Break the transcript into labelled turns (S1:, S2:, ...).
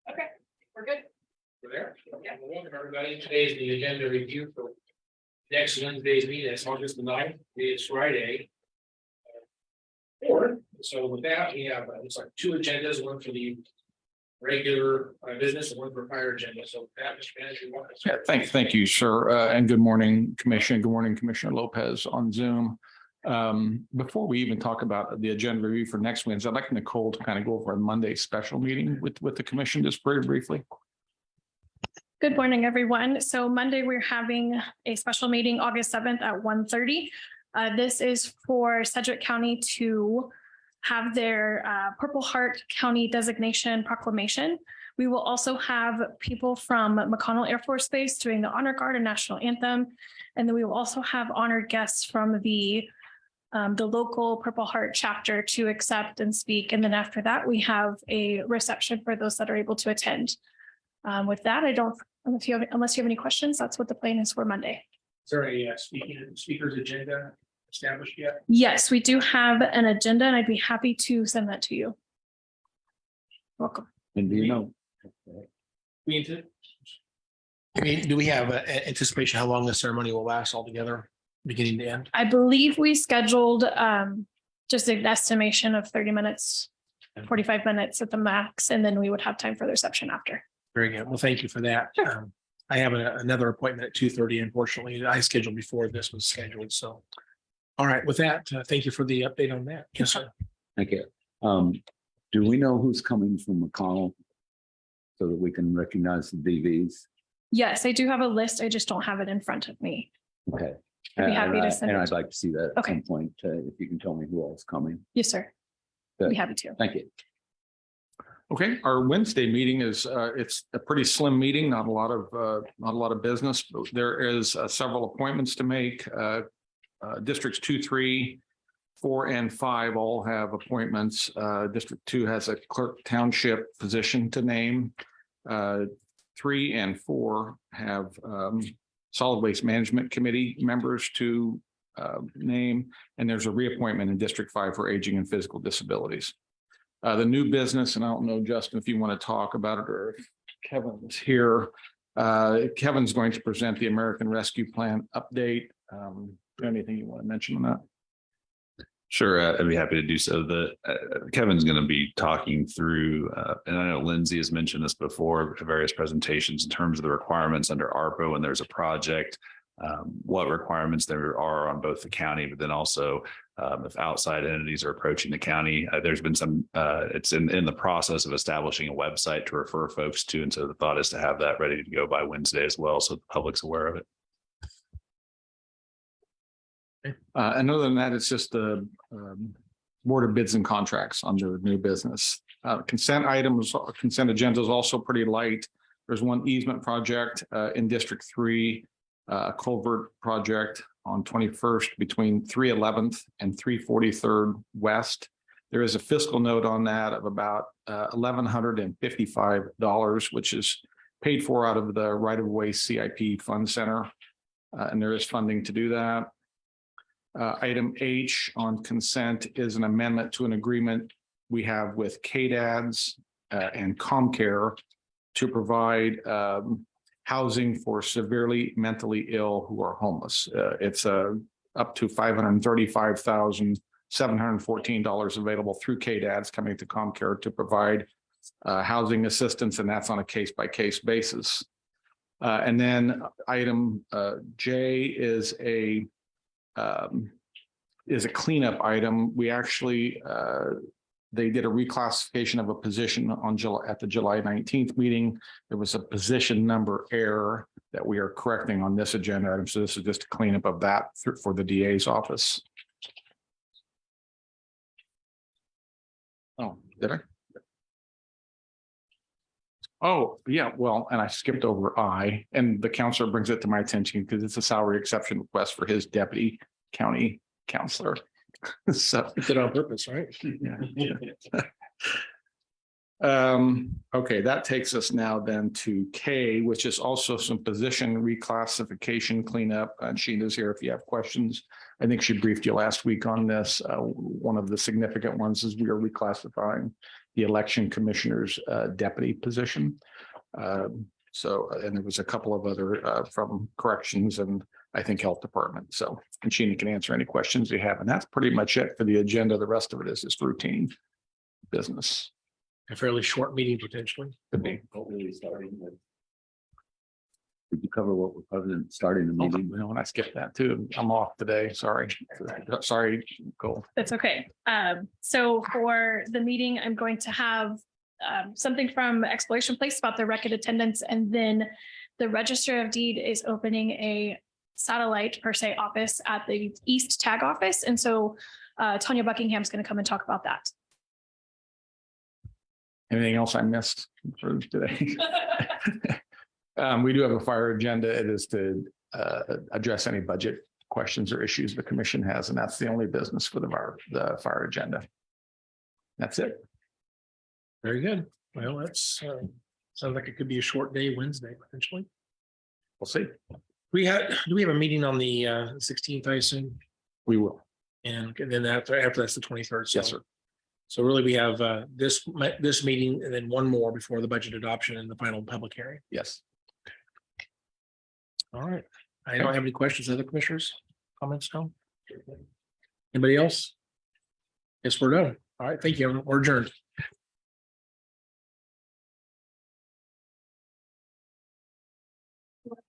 S1: Okay, we're good.
S2: We're there. Yeah. Welcome everybody. Today is the agenda review for next Wednesday's meeting. It's August the 9th. It's Friday. So with that, we have it's like two agendas, one for the regular business and one for fire agenda. So that, Mr. Manager, you want to
S3: Thank you, sir. And good morning, Commission. Good morning, Commissioner Lopez on Zoom. Before we even talk about the agenda review for next Wednesday, I'd like Nicole to kind of go over a Monday special meeting with the commission just very briefly.
S1: Good morning, everyone. So Monday, we're having a special meeting, August 7th at 1:30. This is for Sedgwick County to have their Purple Heart County designation proclamation. We will also have people from McConnell Air Force Base doing the honor guard and national anthem. And then we will also have honored guests from the local Purple Heart chapter to accept and speak. And then after that, we have a reception for those that are able to attend. With that, unless you have any questions, that's what the plan is for Monday.
S2: Is there a speaker's agenda established yet?
S1: Yes, we do have an agenda and I'd be happy to send that to you. Welcome.
S3: And do you know?
S4: Do we have anticipation how long the ceremony will last altogether, beginning to end?
S1: I believe we scheduled just an estimation of 30 minutes, 45 minutes at the max, and then we would have time for the reception after.
S4: Very good. Well, thank you for that.
S1: Sure.
S4: I have another appointment at 2:30. Unfortunately, I scheduled before this was scheduled. So, all right. With that, thank you for the update on that. Yes, sir.
S5: Thank you. Do we know who's coming from McConnell so that we can recognize the DVs?
S1: Yes, I do have a list. I just don't have it in front of me.
S5: Okay.
S1: I'd be happy to send
S5: And
S1: it.
S5: I'd like to see that at
S1: Okay.
S5: some point, if you can tell me who else is coming.
S1: Yes, sir. I'd be happy to.
S5: Thank you.
S3: Okay, our Wednesday meeting is it's a pretty slim meeting, not a lot of business, but there is several appointments to make. Districts 2, 3, 4, and 5 all have appointments. District 2 has a clerk township position to name. 3 and 4 have solid waste management committee members to name, and there's a reappointment in District 5 for aging and physical disabilities. The new business, and I don't know, Justin, if you want to talk about it or if Kevin's here. Kevin's going to present the American Rescue Plan update. Anything you want to mention on that?
S6: Sure, I'd be happy to do so. Kevin's going to be talking through, and I know Lindsay has mentioned this before, various presentations in terms of the requirements under ARPA when there's a project, what requirements there are on both the county, but then also if outside entities are approaching the county. There's been some, it's in the process of establishing a website to refer folks to. And so the thought is to have that ready to go by Wednesday as well, so the public's aware of it.
S3: And other than that, it's just the board of bids and contracts under new business. Consent agenda is also pretty light. There's one easement project in District 3, culvert project on 21st between 311th and 343rd West. There is a fiscal note on that of about $1,155, which is paid for out of the right-of-way CIP Fund Center. And there is funding to do that. Item H on consent is an amendment to an agreement we have with KDADS and ComCare to provide housing for severely mentally ill who are homeless. It's up to $535,714 available through KDADS coming to ComCare to provide housing assistance, and that's on a case-by-case basis. And then item J is a cleanup item. We actually they did a reclassification of a position at the July 19th meeting. There was a position number error that we are correcting on this agenda item. So this is just a cleanup of that for the DA's office. Oh, did I? Oh, yeah, well, and I skipped over I, and the counselor brings it to my attention because it's a salary exception request for his deputy county counselor. So
S4: Did it on purpose, right?
S3: yeah. Okay, that takes us now then to K, which is also some position reclassification cleanup. And Sheena's here if you have questions. I think she briefed you last week on this. One of the significant ones is we are reclassifying the election commissioner's deputy position. And there was a couple of other from corrections and I think health department. So, and Sheena can answer any questions you have. And that's pretty much it for the agenda. The rest of it is just routine business.
S4: A fairly short meeting potentially.
S3: Could be.
S5: What were we starting with? Did you cover what we're covering, starting the
S3: Oh,
S5: meeting?
S3: you know, and I skipped that too. I'm off today. Sorry. Sorry, Cole.
S1: That's okay. So for the meeting, I'm going to have something from Exploration Place about the record attendance, and then the Register of Deed is opening a satellite per se office at the East Tag office. And so Tanya Buckingham's going to come and talk about that.
S3: Anything else I missed for today? We do have a fire agenda. It is to address any budget questions or issues the commission has, and that's the only business for the fire agenda. That's it.
S4: Very good. Well, that's sounds like it could be a short day Wednesday potentially.
S3: We'll see.
S4: Do we have a meeting on the 16th, I assume?
S3: We will.
S4: And then after that's the 23rd.
S3: Yes, sir.
S4: So really we have this meeting and then one more before the budget adoption and the final public hearing.
S3: Yes.
S4: All right. I don't have any questions. Other commissioners, comments? No. Anybody else? Yes, we're done. All right. Thank you. We're adjourned.